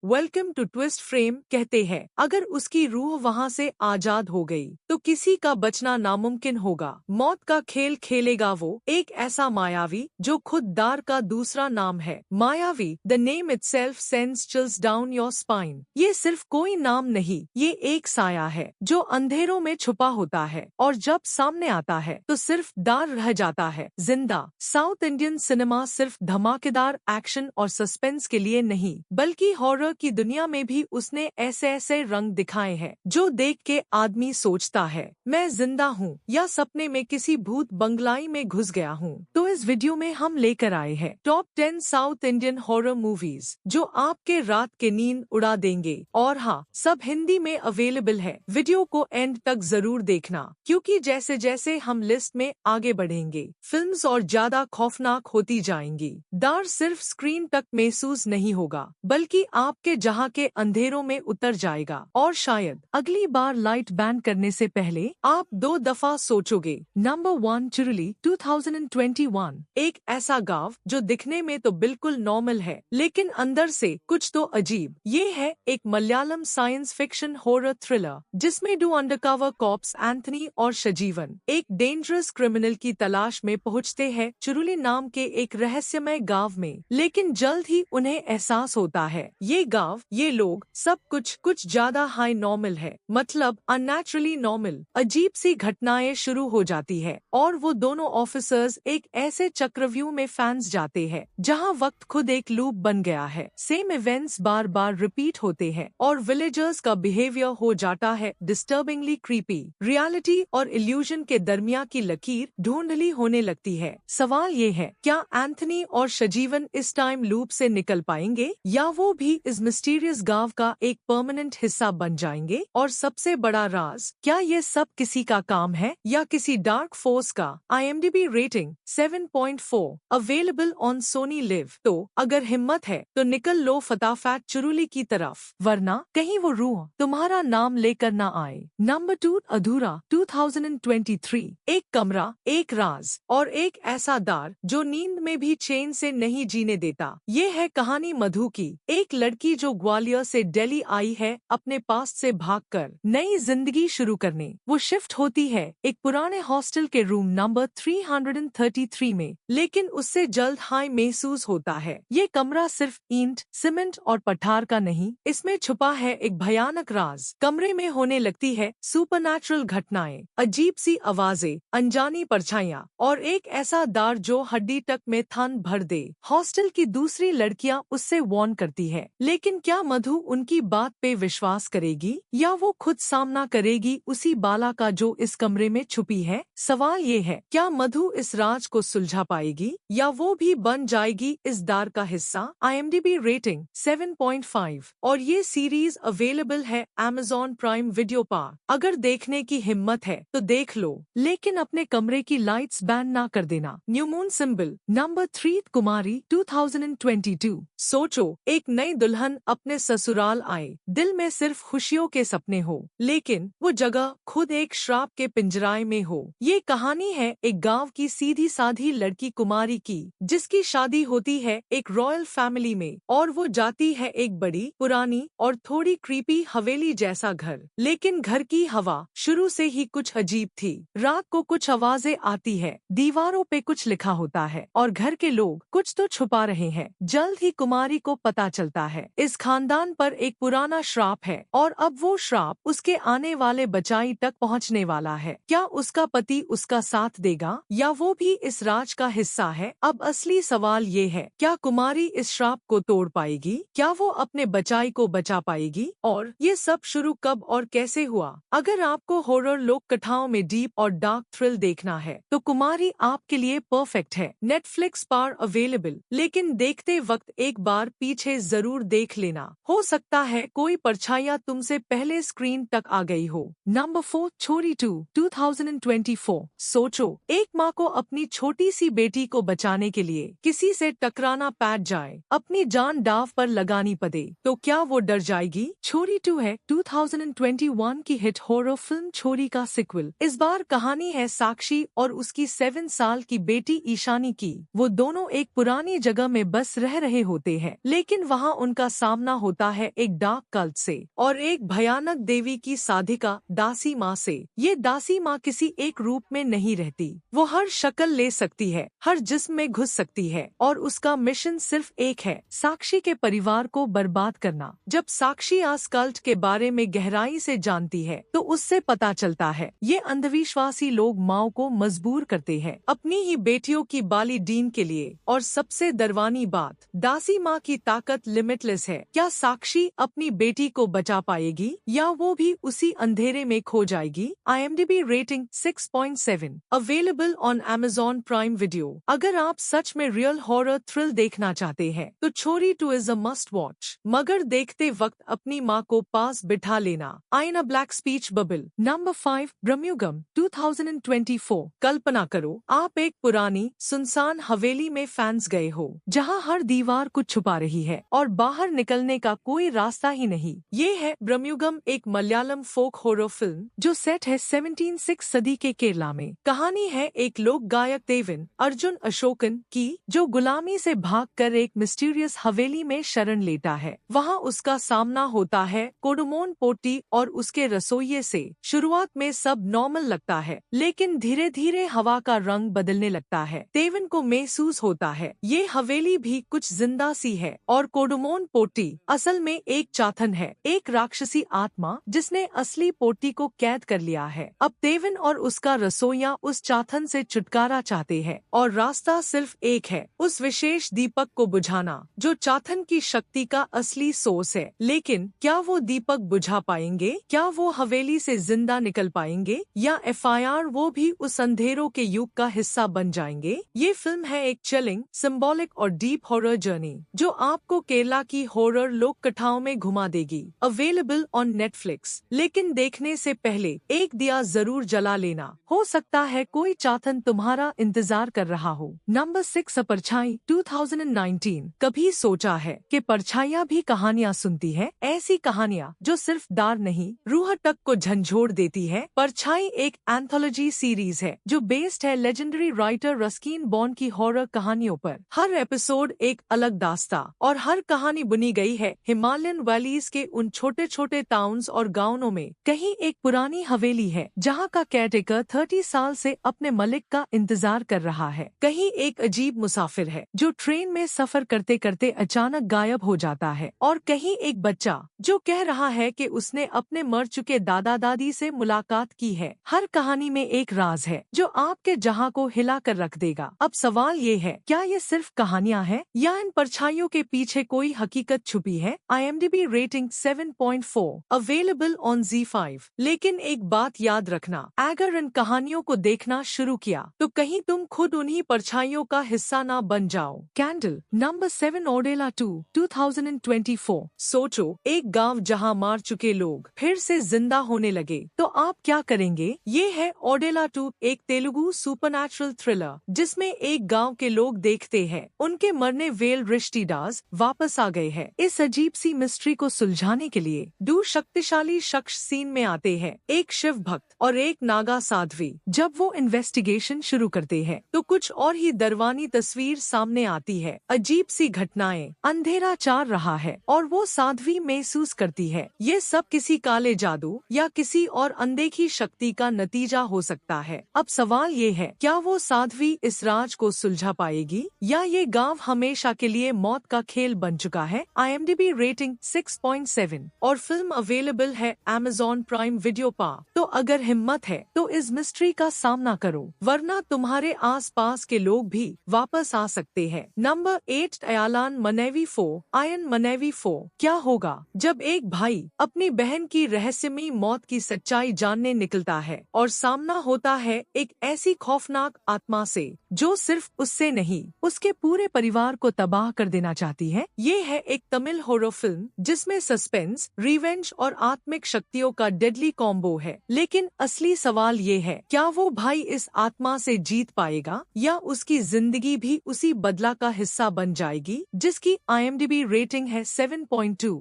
Welcome to twist frame कहते हैं अगर उसकी रूह वहाँ से आजाद हो गई तो किसी का बचना नामुमकिन होगा। मौत का खेल खेलेगा वो, एक ऐसा मायावी जो खुद दार का दूसरा नाम है। मायावी, the name itself sends chills down your spine. ये सिर्फ कोई नाम नहीं, ये एक साया है जो अंधेरों में छुपा होता है और जब सामने आता है तो सिर्फ दार रह जाता है जिंदा। साउथ इंडियन सिनेमा सिर्फ धमाकेदार एक्शन और सस्पेंस के लिए नहीं बल्कि हॉरर की दुनिया में भी उसने ऐसे ऐसे रंग दिखाए हैं जो देख के आदमी सोचता है मैं जिंदा हूँ या सपने में किसी भूत बंगलाई में घुस गया हूँ। तो इस वीडियो में हम लेकर आए हैं top 10 south Indian horror movies जो आपके रात के नींद उड़ा देंगे। और हाँ, सब हिंदी में अवेलेबल है। वीडियो को एंड तक जरूर देखना क्योंकि जैसे जैसे हम लिस्ट में आगे बढ़ेंगे फिल्म्स और ज्यादा खौफनाक होती जाएंगी। डर सिर्फ स्क्रीन तक महसूस नहीं होगा बल्कि आपके जहां के अंधेरों में उतर जाएगा और शायद अगली बार लाइट बैन करने से पहले आप 2 दफा सोचोगे। नंबर 1, चुरुली 2021। एक ऐसा गांव जो दिखने में तो बिल्कुल नॉर्मल है लेकिन अंदर से कुछ तो अजीब। ये है एक Malayalam science fiction horror thriller जिसमें 2 अंडरकवर कॉप्स एंथनी और सजीवन एक डेंजरस क्रिमिनल की तलाश में पहुंचते हैं चुरुली नाम के एक रहस्यमय गांव में। लेकिन जल्द ही उन्हें एहसास होता है ये गांव, ये लोग, सब कुछ ज्यादा हाई नॉर्मल है, मतलब अननेचुरली नॉर्मल। अजीब सी घटनाएं शुरू हो जाती है और वो दोनों ऑफिसर्स एक ऐसे चक्रव्यूह में फंस जाते हैं जहां वक्त खुद एक लूप बन गया है। सेम इवेंट्स बार बार रिपीट होते हैं और विलेजर्स का बिहेवियर हो जाता है डिस्टर्बिंगली क्रीपी। रियलिटी और इल्यूजन के दरमियान की लकीर धुंधली होने लगती है। सवाल ये है, क्या एंथनी और सजीवन इस टाइम लूप से निकल पाएंगे या वो भी इस मिस्टीरियस गांव का एक परमानेंट हिस्सा बन जाएंगे? और सबसे बड़ा राज, क्या ये सब किसी का काम है या किसी डार्क फोर्स का? IMDb rating 7.4, available on Sony live. तो अगर हिम्मत है तो निकल लो फटाफट चुरुली की तरफ, वरना कहीं वो रूह तुम्हारा नाम लेकर ना आए। नंबर 2, अधूरा 2023। एक कमरा, एक राज और एक ऐसा दार जो नींद में भी चैन से नहीं जीने देता। ये है कहानी मधु की, एक लड़की जो ग्वालियर से दिल्ली आई है अपने पास्ट से भागकर नई जिंदगी शुरू करने। वो शिफ्ट होती है एक पुराने हॉस्टल के रूम नंबर 333 में, लेकिन उससे जल्द हाई महसूस होता है। ये कमरा सिर्फ ईंट, सीमेंट और पठार का नहीं, इसमें छुपा है एक भयानक राज। कमरे में होने लगती है सुपरनैचुरल घटनाएं, अजीब सी आवाजें, अनजानी परछाइयां और एक ऐसा दार जो हड्डी तक में थन भर दे। हॉस्टल की दूसरी लड़कियां उससे वार्न करती है, लेकिन क्या मधु उनकी बात पे विश्वास करेगी या वो खुद सामना करेगी उसी बाला का जो इस कमरे में छुपी है? सवाल ये है, क्या मधु इस राज को सुलझा पाएगी या वो भी बन जाएगी इस दार का हिस्सा? IMDb रेटिंग 7.5 और ये सीरीज अवेलेबल है Amazon प्राइम वीडियो पर। अगर देखने की हिम्मत है तो देख लो, लेकिन अपने कमरे की लाइट्स बैन ना कर देना। न्यू मून सिंबल नंबर 3, कुमारी 2022। सोचो, एक नई दुल्हन अपने ससुराल आए, दिल में सिर्फ खुशियों के सपने हो, लेकिन वो जगह खुद एक श्राप के पिंजराए में हो। ये कहानी है एक गांव की सीधी साधी लड़की कुमारी की, जिसकी शादी होती है एक रॉयल फैमिली में और वो जाती है एक बड़ी, पुरानी और थोड़ी क्रीपी हवेली जैसा घर। लेकिन घर की हवा शुरू से ही कुछ अजीब थी। रात को कुछ आवाजें आती है, दीवारों पे कुछ लिखा होता है और घर के लोग कुछ तो छुपा रहे हैं। जल्द ही कुमारी को पता चलता है इस खानदान पर एक पुराना श्राप है और अब वो श्राप उसके आने वाले बचाई तक पहुंचने वाला है। क्या उसका पति उसका साथ देगा या वो भी इस राज का हिस्सा है? अब असली सवाल ये है, क्या कुमारी इस श्राप को तोड़ पाएगी? क्या वो अपने बचाई को बचा पाएगी? और ये सब शुरू कब और कैसे हुआ? अगर आपको हॉरर लोक कथाओं में डीप और डार्क थ्रिल देखना है तो कुमारी आपके लिए परफेक्ट है। नेटफ्लिक्स पर अवेलेबल, लेकिन देखते वक्त एक बार पीछे जरूर देख लेना, हो सकता है कोई परछाइयां तुमसे पहले स्क्रीन तक आ गई हो। नंबर 4, छोरी 2 2024। सोचो, एक माँ को अपनी छोटी सी बेटी को बचाने के लिए किसी से टकराना पड़ जाए, अपनी जान दांव पर लगानी पड़े, तो क्या वो डर जाएगी? छोरी 2 है 2021 की हिट हॉरर फिल्म छोरी का सिक्वल। इस बार कहानी है साक्षी और उसकी 7 साल की बेटी ईशानी की। वो दोनों एक पुरानी जगह में बस रह रहे होते हैं, लेकिन वहाँ उनका सामना होता है एक डार्क कल्ट से और एक भयानक देवी की साधिका दासी माँ से। ये दासी माँ किसी एक रूप में नहीं रहती, वो हर शक्ल ले सकती है, हर जिस्म में घुस सकती है और उसका मिशन सिर्फ एक है, साक्षी के परिवार को बर्बाद करना। जब साक्षी आस कल्ट के बारे में गहराई से जानती है तो उससे पता चलता है ये अंधविश्वासी लोग माँ को मजबूर करते हैं अपनी ही बेटियों की बाली डीन के लिए। और सबसे डरवानी बात, दासी माँ की ताकत लिमिटलेस है। क्या साक्षी अपनी बेटी को बचा पाएगी या वो भी उसी अंधेरे में खो जाएगी? IMDb rating 6.7, available on Amazon Prime Video। अगर आप सच में रियल हॉरर थ्रिल देखना चाहते हैं तो छोरी 2 इज अ मस्ट वॉच, मगर देखते वक्त अपनी माँ को पास बिठा लेना। आईना black speech bubble. Number 5, Bramayugam 2024। कल्पना करो आप एक पुरानी सुनसान हवेली में फैंस गए हो जहाँ हर दीवार कुछ छुपा रही है और बाहर निकलने का कोई रास्ता ही नहीं। ये है ब्रह्मयुगम, एक मलयालम फोक हॉरर फिल्म जो सेट है 17वीं सदी के केरला में। कहानी है एक लोक गायक देवन अर्जुन अशोकन की जो गुलामी से भागकर एक मिस्टीरियस हवेली में शरण लेता है। वहाँ उसका सामना होता है कोडुमोन पोटी और उसके रसोइये से। शुरुआत में सब नॉर्मल लगता है लेकिन धीरे धीरे हवा का रंग बदलने लगता है। देवन को महसूस होता है ये हवेली भी कुछ जिंदा सी है और कोडुमोन पोटी असल में एक चाथन है, एक राक्षसी आत्मा जिसने असली पोटी को कैद कर लिया है। अब देवन और उसका रसोइया उस चाथन से छुटकारा चाहते हैं और रास्ता सिर्फ एक है, उस विशेष दीपक को बुझाना जो चाथन की शक्ति का असली सोर्स है। लेकिन क्या वो दीपक बुझा पाएंगे? क्या वो हवेली से जिंदा निकल पाएंगे या FIR वो भी उस अंधेरों के युग का हिस्सा बन जाएंगे? ये फिल्म है एक चिलिंग, सिंबॉलिक और डीप हॉरर जर्नी जो आपको केरला की हॉरर लोक कथाओं में घुमा देगी। Available on Netflix. लेकिन देखने से पहले एक दिया जरूर जला लेना, हो सकता है कोई चाथन तुम्हारा इंतजार कर रहा हो। नंबर 6, परछाई 2019। कभी सोचा है कि परछाइयाँ भी कहानियाँ सुनती है? ऐसी कहानियाँ जो सिर्फ डर नहीं, रूह तक को झंझोड़ देती है। परछाई एक एंथोलॉजी सीरीज है जो बेस्ड है लेजेंडरी राइटर रस्किन बॉन्ड की हॉरर कहानियों पर। हर एपिसोड एक अलग दास्ता और हर कहानी बुनी गई है हिमालयन वैलीज के उन छोटे छोटे टाउन्स और गाँवों में। कहीं एक पुरानी हवेली है जहाँ का केयरटेकर 30 साल से अपने मलिक का इंतजार कर रहा है। कहीं एक अजीब मुसाफिर है जो ट्रेन में सफर करते करते अचानक गायब हो जाता है और कहीं एक बच्चा जो कह रहा है कि उसने अपने मर चुके दादा दादी से मुलाकात की है। हर कहानी में एक राज है जो आपके जहां को हिला कर रख देगा। अब सवाल ये है, क्या ये सिर्फ कहानियां हैं या इन परछाइयों के पीछे कोई हकीकत छुपी है? IMDb rating 7.4, available on Z5। लेकिन एक बात याद रखना, अगर इन कहानियों को देखना शुरू किया तो कहीं तुम खुद उन्हीं परछाइयों का हिस्सा ना बन जाओ। कैंडल। नंबर 7, ओडेला 2 2024। सोचो एक गांव जहां मार चुके लोग फिर से जिंदा होने लगे तो आप क्या करेंगे? ये है ओडेला 2, एक तेलुगु सुपरनैचुरल थ्रिलर जिसमें एक गांव के लोग देखते हैं उनके मरने वेल रिश्तेदार वापस आ गए हैं। इस अजीब सी मिस्ट्री को सुलझाने के लिए दो शक्तिशाली शख्स सीन में आते हैं, एक शिव भक्त और एक नागा साध्वी। जब वो इन्वेस्टिगेशन शुरू करते हैं तो कुछ और ही दरवानी तस्वीर सामने आती है। अजीब सी घटनाएं, अंधेरा चार रहा है और वो साध्वी महसूस करती है ये सब किसी काले जादू या किसी और अनदेखी शक्ति का नतीजा हो सकता है। अब सवाल ये है, क्या वो साध्वी इस राज को सुलझा पाएगी या ये गांव हमेशा के लिए मौत का खेल बन चुका है? IMDb रेटिंग 6.7 और फिल्म अवेलेबल है Amazon Prime Video पर। तो अगर हिम्मत है तो इस मिस्ट्री का सामना करो, वरना तुम्हारे आसपास के लोग भी वापस आ सकते हैं। नंबर 8, अयालान मनेवी 4, आयन मनेवी 4। क्या होगा जब एक भाई अपनी बहन की रहस्यमयी मौत की सच्चाई जानने निकलता है और सामना होता है एक ऐसी खौफनाक आत्मा से जो सिर्फ उससे नहीं उसके पूरे परिवार को तबाह कर देना चाहती है। ये है एक तमिल हॉरर फिल्म जिसमें सस्पेंस, रिवेंज और आत्मिक शक्तियों का डेडली कॉम्बो है। लेकिन असली सवाल ये है, क्या वो भाई इस आत्मा से जीत पाएगा या उसकी जिंदगी भी उसी बदला का हिस्सा बन जाएगी? जिसकी IMDb रेटिंग है 7.2।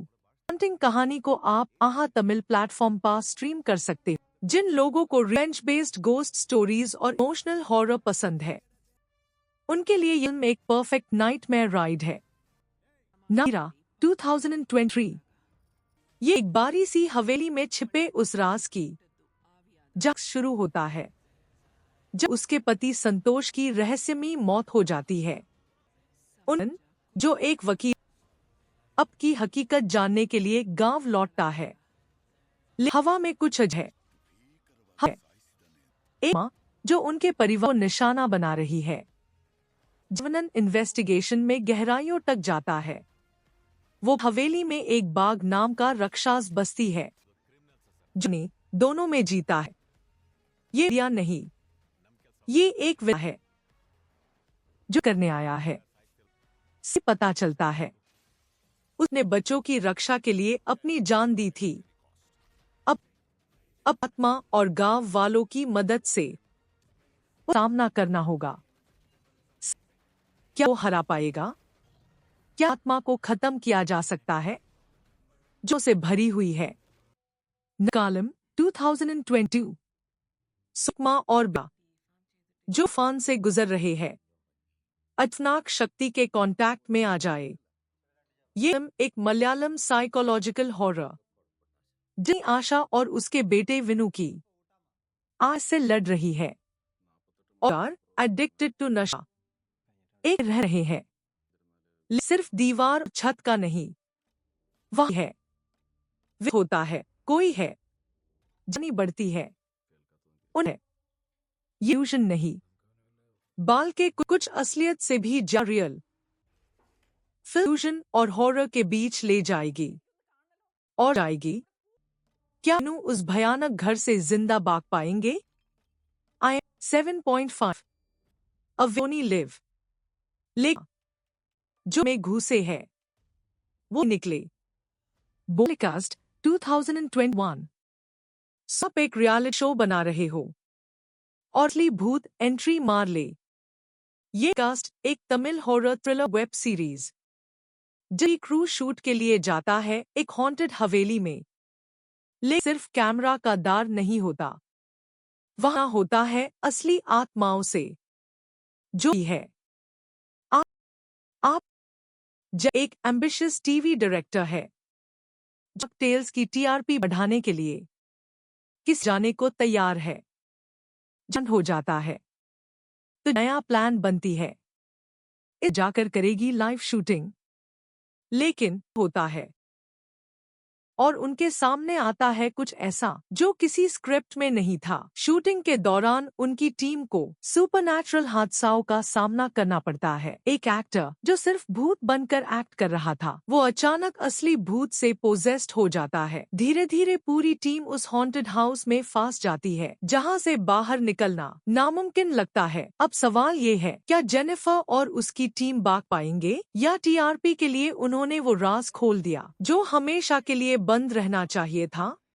हॉन्टिंग कहानी को आप आहा तमिल प्लेटफॉर्म पर स्ट्रीम कर सकते हो। जिन लोगों को रिवेंज बेस्ड गोस्ट स्टोरीज और इमोशनल हॉरर पसंद है उनके लिए ये फिल्म एक परफेक्ट नाइटमेयर राइड है। नायरा 2023। ये एक बारी सी हवेली में छिपे उस राज की जांच शुरू होता है जब उसके पति संतोष की रहस्यमयी मौत हो जाती है। जो एक वकील अब की हकीकत जानने के लिए गांव लौटता है। हवा में कुछ है। एक मां जो उनके परिवार को निशाना बना रही है। जवनन इन्वेस्टिगेशन में गहराइयों तक जाता है। वो हवेली में एक बाग नाम का राक्षस बस्ती है जिन्हें दोनों में जीता है। ये या नहीं, ये एक विधा है जो करने आया है। से पता चलता है उसने बच्चों की रक्षा के लिए अपनी जान दी थी। अब आत्मा और गांव वालों की मदद से सामना करना होगा। क्या वो हरा पाएगा? क्या आत्मा को खत्म किया जा सकता है जो से भरी हुई है? कॉलम 2022। सुकमा और बा जो फान से गुजर रहे हैं अचानक शक्ति के कांटेक्ट में आ जाए। ये एक मलयालम साइकोलॉजिकल हॉरर जिन आशा और उसके बेटे विनु की आज से लड़ रही है और एडिक्टेड टू नशा एक रह रहे हैं। सिर्फ दीवार छत का नहीं, वह है, वे होता है, कोई है, जानी बढ़ती है उन्हें। ये इल्यूजन नहीं, बाल के कुछ असलियत से भी जा रियल फ्यूजन और हॉरर के बीच ले जाएगी और जाएगी। क्या नु उस भयानक घर से जिंदा भाग पाएंगे? आई 7.5 अवोनी लिव लेकिन जो में घुसे है वो निकले। बॉलीकास्ट 2021। सब एक रियलिटी शो बना रहे हो और असली भूत एंट्री मार ले। ये कास्ट एक Tamil horror thriller web series जी क्रू शूट के लिए जाता है एक हॉन्टेड हवेली में। ले सिर्फ कैमरा का दार नहीं होता, वहां होता है असली आत्माओं से जो है। आप जब एक एम्बिशियस टीवी डायरेक्टर है जब टेल्स की टीआरपी बढ़ाने के लिए किस जाने को तैयार है, जन हो जाता है तो नया प्लान बनती है। इस जाकर करेगी लाइव शूटिंग, लेकिन होता है और उनके सामने आता है कुछ ऐसा जो किसी स्क्रिप्ट में नहीं था। शूटिंग के दौरान उनकी टीम को सुपरनैचुरल हादसाओं का सामना करना पड़ता है। एक एक्टर जो सिर्फ भूत बनकर एक्ट कर रहा था वो अचानक असली भूत से पोजेस्ड हो जाता है। धीरे धीरे पूरी टीम उस हॉन्टेड हाउस में फंस जाती है जहां से बाहर निकलना नामुमकिन लगता है। अब सवाल ये है, क्या जेनिफर और उसकी टीम भाग पाएंगे या टीआरपी के लिए उन्होंने वो राज खोल दिया जो हमेशा के लिए बंद रहना चाहिए था?